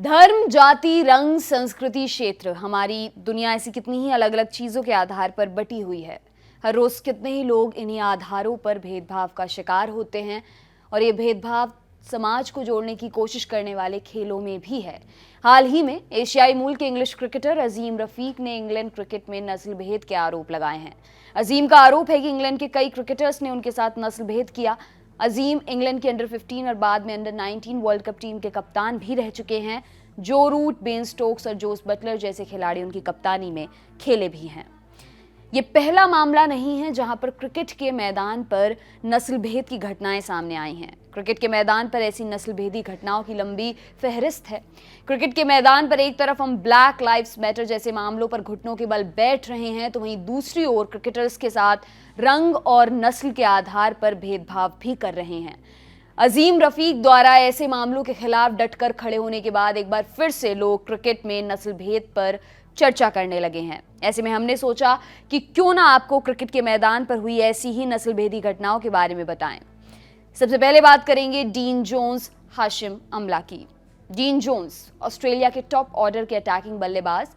धर्म, जाति, रंग, संस्कृति, क्षेत्र, हमारी दुनिया ऐसी कितनी ही अलग अलग चीजों के आधार पर बटी हुई है। हर रोज कितने ही लोग इन्हीं आधारों पर भेदभाव का शिकार होते हैं और ये भेदभाव समाज को जोड़ने की कोशिश करने वाले खेलों में भी है। हाल ही में एशियाई मूल के इंग्लिश क्रिकेटर अजीम रफीक ने इंग्लैंड क्रिकेट में नस्ल भेद के आरोप लगाए हैं। अजीम का आरोप है कि इंग्लैंड के कई क्रिकेटर्स ने उनके साथ नस्ल भेद किया। अजीम इंग्लैंड की अंडर 15 और बाद में अंडर 19 वर्ल्ड कप टीम के कप्तान भी रह चुके हैं। जो रूट, बेन स्टोक्स और जोस बटलर जैसे खिलाड़ी उनकी कप्तानी में खेले भी हैं। ये पहला मामला नहीं है जहां पर क्रिकेट के मैदान पर नस्ल भेद की घटनाएं सामने आई हैं। क्रिकेट के मैदान पर ऐसी नस्ल भेदी घटनाओं की लंबी फहरिस्त है। क्रिकेट के मैदान पर एक तरफ हम ब्लैक लाइव्स मैटर जैसे मामलों पर घुटनों के बल बैठ रहे हैं, तो वहीं दूसरी ओर क्रिकेटर्स के साथ रंग और नस्ल के आधार पर भेदभाव भी कर रहे हैं। अजीम रफीक द्वारा ऐसे मामलों के खिलाफ डटकर खड़े होने के बाद एक बार फिर से लोग क्रिकेट में नस्ल भेद पर चर्चा करने लगे हैं। ऐसे में हमने सोचा कि क्यों ना आपको क्रिकेट के मैदान पर हुई ऐसी ही नस्ल भेदी घटनाओं के बारे में बताएं। सबसे पहले बात करेंगे डीन जोन्स, हाशिम अमला की। डीन जोन्स ऑस्ट्रेलिया के टॉप ऑर्डर के अटैकिंग बल्लेबाज।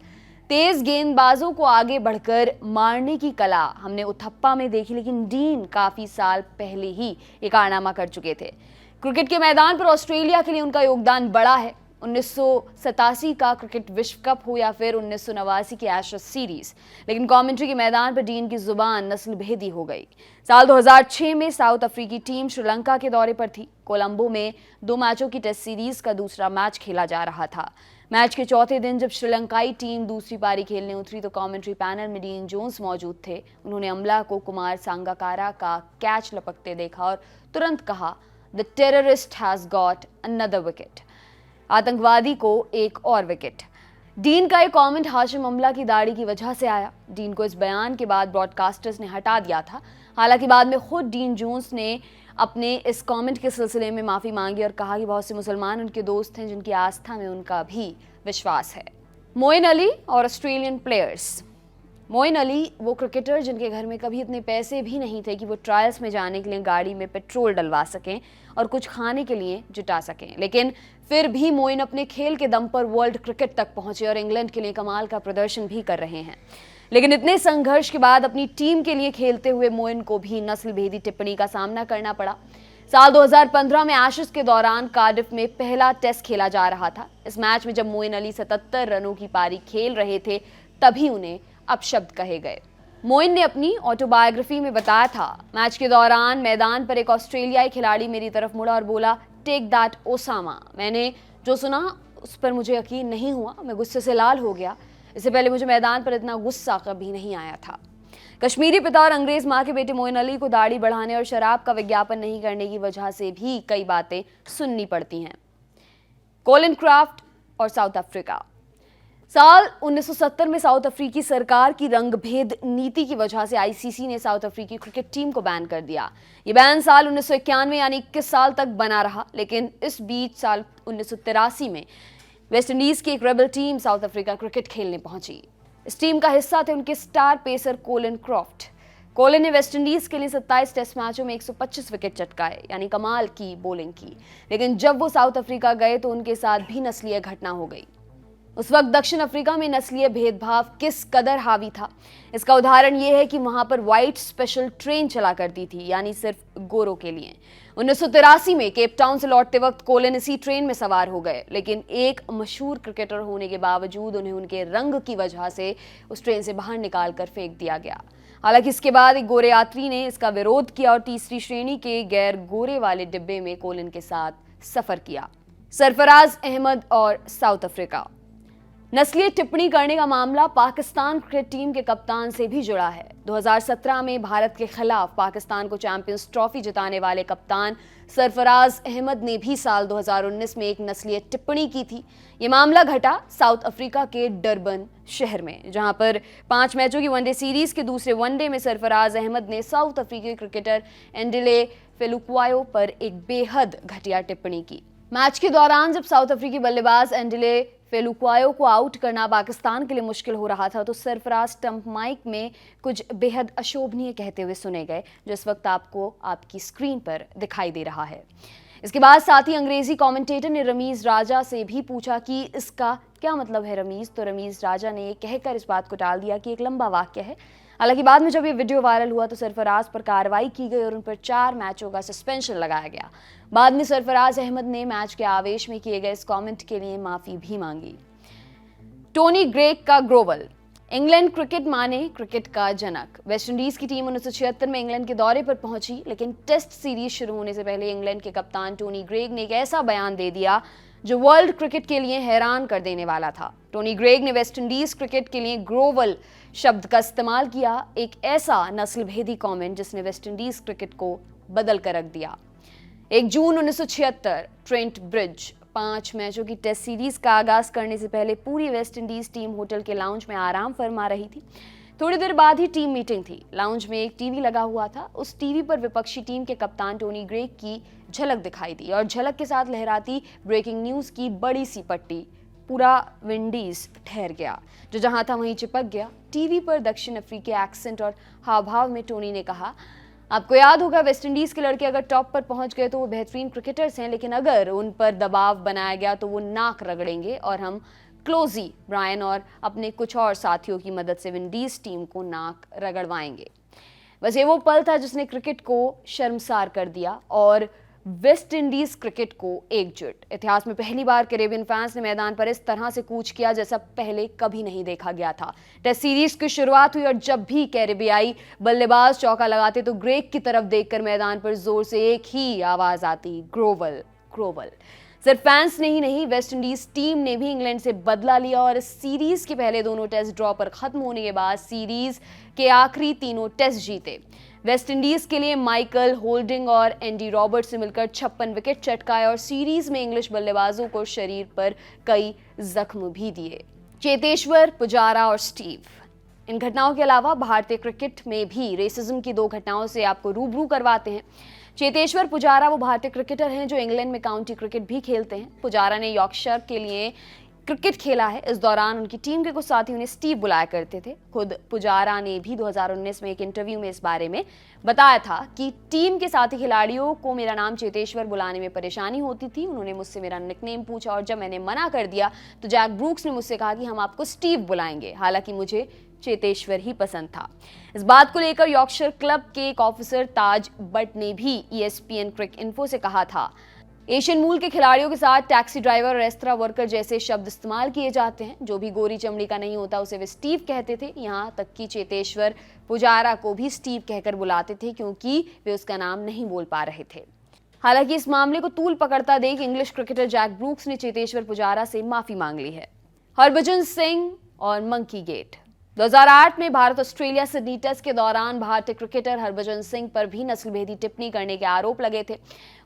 तेज गेंदबाजों को आगे बढ़कर मारने की कला हमने उथप्पा में देखी, लेकिन डीन काफी साल पहले ही एक कारनामा कर चुके थे। क्रिकेट के मैदान पर ऑस्ट्रेलिया के लिए उनका योगदान बड़ा है। 1987 का क्रिकेट विश्व कप हो या फिर 1989 की एशेज सीरीज, लेकिन कमेंट्री के मैदान पर डीन की जुबान नस्ल भेदी हो गई। साल 2006 में साउथ अफ्रीकी टीम श्रीलंका के दौरे पर थी। कोलंबो में 2 मैचों की टेस्ट सीरीज का दूसरा मैच खेला जा रहा था। मैच के चौथे दिन जब श्रीलंकाई टीम दूसरी पारी खेलने उतरी तो कमेंट्री पैनल में डीन जोन्स मौजूद थे। उन्होंने अमला को कुमार सांगाकारा का कैच लपकते देखा और तुरंत कहा, the terrorist has got another wicket. आतंकवादी को एक और विकेट। डीन का ये कमेंट हाशिम अमला की दाढ़ी की वजह से आया। डीन को इस बयान के बाद ब्रॉडकास्टर्स ने हटा दिया था। हालांकि बाद में खुद डीन जोन्स ने अपने इस कमेंट के सिलसिले में माफी मांगी और कहा कि बहुत से मुसलमान उनके दोस्त हैं जिनकी आस्था में उनका भी विश्वास है। मोइन अली और ऑस्ट्रेलियन प्लेयर्स। मोइन अली वो क्रिकेटर जिनके घर में कभी इतने पैसे भी नहीं थे कि वो ट्रायल्स में जाने के लिए गाड़ी में पेट्रोल डलवा सकें और कुछ खाने के लिए जुटा सकें, लेकिन फिर भी मोइन अपने खेल के दम पर वर्ल्ड क्रिकेट तक पहुंचे और इंग्लैंड के लिए कमाल का प्रदर्शन भी कर रहे हैं। लेकिन इतने संघर्ष के बाद अपनी टीम के लिए खेलते हुए मोइन को भी नस्ल भेदी टिप्पणी का सामना करना पड़ा। साल 2015 में एशेज के दौरान कार्डिफ में पहला टेस्ट खेला जा रहा था। इस मैच में जब मोइन अली 77 रनों की पारी खेल रहे थे तभी उन्हें अपशब्द कहे गए। मोइन ने अपनी ऑटोबायोग्राफी में बताया था, मैच के दौरान मैदान पर एक ऑस्ट्रेलियाई खिलाड़ी मेरी तरफ मुड़ा और बोला, टेक दैट ओसामा। मैंने जो सुना उस पर मुझे यकीन नहीं हुआ, मैं गुस्से से लाल हो गया। इससे पहले मुझे मैदान पर इतना गुस्सा कभी नहीं आया था। कश्मीरी पिता और अंग्रेज मां के बेटे मोइन अली को दाढ़ी बढ़ाने और शराब का विज्ञापन नहीं करने की वजह से भी कई बातें सुननी पड़ती हैं। कोलिन क्राफ्ट और साउथ अफ्रीका। साल 1970 में साउथ अफ्रीकी सरकार की रंगभेद नीति की वजह से आईसीसी ने साउथ अफ्रीकी क्रिकेट टीम को बैन कर दिया। ये बैन साल 1991 यानी 21 साल तक बना रहा, लेकिन इस बीच साल 1983 में वेस्ट इंडीज की एक rebel team South Africa cricket खेलने पहुंची। इस टीम का हिस्सा थे उनके star pacer Colin Croft. Colin ने वेस्ट इंडीज के लिए 27 टेस्ट मैचों में 125 विकेट चटकाए, यानी कमाल की बॉलिंग की। लेकिन जब वो साउथ अफ्रीका गए तो उनके साथ भी नस्लीय घटना हो गई। उस वक्त दक्षिण अफ्रीका में नस्लीय भेदभाव किस कदर हावी था, इसका उदाहरण यह है कि वहां पर व्हाइट स्पेशल ट्रेन चला करती थी, यानी सिर्फ गोरों के लिए। 1983 में केप टाउन से लौटते वक्त कोलिन इसी ट्रेन में सवार हो गए, लेकिन एक मशहूर क्रिकेटर होने के बावजूद उन्हें उनके रंग की वजह से उस ट्रेन से बाहर निकाल कर फेंक दिया गया। हालांकि इसके बाद एक गोरे यात्री ने इसका विरोध किया और तीसरी श्रेणी के गैर गोरे वाले डिब्बे में कोलिन के साथ सफर किया। सरफराज अहमद और साउथ अफ्रीका। नस्लीय टिप्पणी करने का मामला पाकिस्तान क्रिकेट टीम के कप्तान से भी जुड़ा है। 2017 में भारत के खिलाफ पाकिस्तान को चैंपियंस ट्रॉफी जिताने वाले कप्तान सरफराज अहमद ने भी साल 2019 में एक नस्लीय टिप्पणी की थी। ये मामला घटा साउथ अफ्रीका के डरबन शहर में, जहां पर 5 मैचों की वनडे सीरीज के दूसरे वनडे में सरफराज अहमद ने साउथ अफ्रीकी क्रिकेटर एंडिले फेलुक्वायो पर एक बेहद घटिया टिप्पणी की। मैच के दौरान जब साउथ अफ्रीकी बल्लेबाज एंडिले फेलुक्वायो को आउट करना पाकिस्तान के लिए मुश्किल हो रहा था तो सरफराज स्टंप माइक में कुछ बेहद अशोभनीय कहते हुए सुने गए, जो इस वक्त आपको आपकी स्क्रीन पर दिखाई दे रहा है। इसके बाद साथ ही अंग्रेजी कमेंटेटर ने रमीज राजा से भी पूछा कि इसका क्या मतलब है रमीज, तो रमीज राजा ने कहकर इस बात को टाल दिया कि एक लंबा वाक्य है। हालांकि बाद में जब ये वीडियो वायरल हुआ तो सरफराज पर कार्रवाई की गई और उन पर 4 मैचों का सस्पेंशन लगाया गया। बाद में सरफराज अहमद ने मैच के आवेश में किए गए इस कमेंट के लिए माफी भी मांगी। टोनी ग्रेग का ग्रोवल, इंग्लैंड क्रिकेट माने क्रिकेट का जनक। वेस्टइंडीज की टीम 1976 में इंग्लैंड के दौरे पर पहुंची, लेकिन टेस्ट सीरीज शुरू होने से पहले इंग्लैंड के कप्तान टोनी ग्रेग ने एक ऐसा बयान दे दिया जो वर्ल्ड क्रिकेट के लिए हैरान कर देने वाला था। टोनी ग्रेग ने वेस्टइंडीज क्रिकेट के लिए ग्रोवल शब्द का इस्तेमाल किया, एक ऐसा नस्लभेदी कमेंट जिसने वेस्टइंडीज क्रिकेट को बदल कर रख दिया। 1 जून 1976 ट्रेंट ब्रिज 5 मैचों की टेस्ट सीरीज का आगाज करने से पहले पूरी वेस्टइंडीज टीम होटल के लाउंज में आराम फरमा रही थी। थोड़ी देर बाद ही टीम मीटिंग थी। लाउंज में एक टीवी लगा हुआ था। उस टीवी पर विपक्षी टीम के कप्तान टोनी ग्रेग की झलक दिखाई दी और झलक के साथ लहराती ब्रेकिंग न्यूज की बड़ी सी पट्टी। पूरा विंडीज ठहर गया, जो जहां था वहीं चिपक गया। टीवी पर दक्षिण अफ्रीकी एक्सेंट और हाव भाव में टोनी ने कहा, आपको याद होगा वेस्टइंडीज के लड़के अगर टॉप पर पहुंच गए तो वो बेहतरीन क्रिकेटर्स हैं, लेकिन अगर उन पर दबाव बनाया गया तो वो नाक रगड़ेंगे और हम क्लोजी, ब्रायन और अपने कुछ और साथियों की मदद से विंडीज टीम को नाक रगड़वाएंगे। बस ये वो पल था जिसने क्रिकेट को शर्मसार कर दिया और वेस्ट इंडीज क्रिकेट को एकजुट। इतिहास में पहली बार कैरेबियन फैंस ने मैदान पर इस तरह से कूच किया जैसा पहले कभी नहीं देखा गया था। टेस्ट सीरीज की शुरुआत हुई और जब भी कैरेबियाई बल्लेबाज चौका लगाते तो ग्रेग की तरफ देखकर मैदान पर जोर से एक ही आवाज आती, ग्रोवल ग्रोवल। सिर्फ फैंस ने ही नहीं, वेस्ट इंडीज टीम ने भी इंग्लैंड से बदला लिया और इस सीरीज के पहले दोनों टेस्ट ड्रॉ पर खत्म होने के बाद सीरीज के आखिरी तीनों टेस्ट जीते। वेस्ट इंडीज के लिए माइकल होल्डिंग और एंडी रॉबर्ट से मिलकर 56 विकेट चटकाए और सीरीज में इंग्लिश बल्लेबाजों को शरीर पर कई जख्म भी दिए। चेतेश्वर पुजारा और स्टीव। इन घटनाओं के अलावा भारतीय क्रिकेट में भी रेसिज्म की 2 घटनाओं से आपको रूबरू करवाते हैं। चेतेश्वर पुजारा वो भारतीय क्रिकेटर हैं जो इंग्लैंड में काउंटी क्रिकेट भी खेलते हैं। पुजारा ने यॉर्कशायर के लिए क्रिकेट खेला है। इस दौरान उनकी टीम के कुछ साथी उन्हें स्टीव बुलाया करते थे। खुद पुजारा ने भी 2019 में एक इंटरव्यू में इस बारे में बताया था कि टीम के साथी खिलाड़ियों को मेरा नाम चेतेश्वर बुलाने में परेशानी होती थी। उन्होंने मुझसे मेरा निकनेम पूछा और जब मैंने मना कर दिया तो जैक ब्रूक्स ने मुझसे कहा कि हम आपको स्टीव बुलाएंगे। हालांकि मुझे चेतेश्वर ही पसंद था। इस बात को लेकर यॉर्कशायर क्लब के एक ऑफिसर ताज बट ने भी ESPN क्रिक इन्फो से कहा था, एशियन मूल के खिलाड़ियों के साथ टैक्सी ड्राइवर और रेस्तरा वर्कर जैसे शब्द इस्तेमाल किए जाते हैं। जो भी गोरी चमड़ी का नहीं होता उसे वे स्टीव कहते थे। यहाँ तक कि चेतेश्वर पुजारा को भी स्टीव कहकर बुलाते थे क्योंकि वे उसका नाम नहीं बोल पा रहे थे। हालांकि इस मामले को तूल पकड़ता देख इंग्लिश क्रिकेटर जैक ब्रूक्स ने चेतेश्वर पुजारा से माफी मांग ली है। हरभजन सिंह और मंकी गेट। 2008 में भारत ऑस्ट्रेलिया सिडनी टेस्ट के दौरान भारतीय क्रिकेटर हरभजन सिंह पर भी नस्लभेदी टिप्पणी करने के आरोप लगे थे।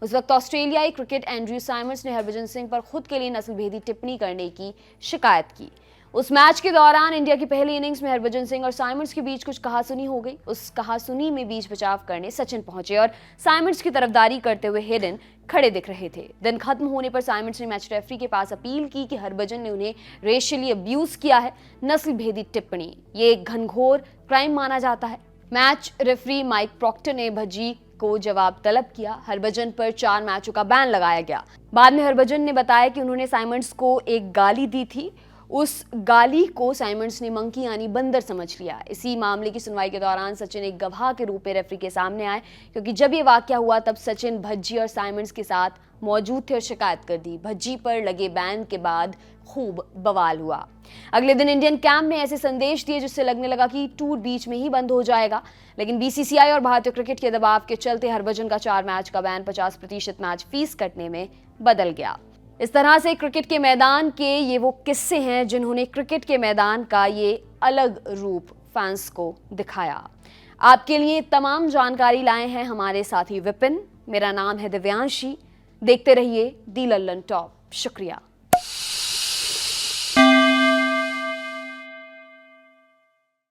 उस वक्त ऑस्ट्रेलियाई क्रिकेट एंड्रयू साइमंड्स ने हरभजन सिंह पर खुद के लिए नस्लभेदी टिप्पणी करने की शिकायत की। उस मैच के दौरान इंडिया की पहली इनिंग्स में हरभजन सिंह और साइमंड्स के बीच कुछ कहासुनी हो गई। उस कहासुनी में बीच बचाव करने सचिन पहुंचे और साइमंड्स की तरफदारी करते हुए हेडन खड़े दिख रहे थे। दिन खत्म होने पर साइमंड्स ने मैच रेफरी के पास अपील की कि हरभजन ने उन्हें रेशियली अब्यूज किया है। नस्ल भेदी टिप्पणी ये एक घनघोर क्राइम माना जाता है। मैच रेफरी माइक प्रॉक्टर ने भज्जी को जवाब तलब किया। हरभजन पर 4 मैचों का बैन लगाया गया। बाद में हरभजन ने बताया कि उन्होंने साइमंड्स को एक गाली दी थी। उस गाली को साइमंड्स ने मंकी यानी बंदर समझ लिया। इसी मामले की सुनवाई के दौरान सचिन एक गवाह के रूप में रेफरी के सामने आए, क्योंकि जब ये वाकया हुआ तब सचिन भज्जी और साइमंड्स के साथ मौजूद थे और शिकायत कर दी। भज्जी पर लगे बैन के बाद खूब बवाल हुआ। अगले दिन इंडियन कैंप में ऐसे संदेश दिए जिससे लगने लगा कि टूर बीच में ही बंद हो जाएगा, लेकिन BCCI और भारतीय क्रिकेट के दबाव के चलते हरभजन का 4 मैच का बैन 50% मैच फीस कटने में बदल गया। इस तरह से क्रिकेट के मैदान के ये वो किस्से हैं जिन्होंने क्रिकेट के मैदान का ये अलग रूप फैंस को दिखाया। आपके लिए तमाम जानकारी लाए हैं हमारे साथी विपिन। मेरा नाम है दिव्यांशी। देखते रहिए दी लल्लन टॉप। शुक्रिया।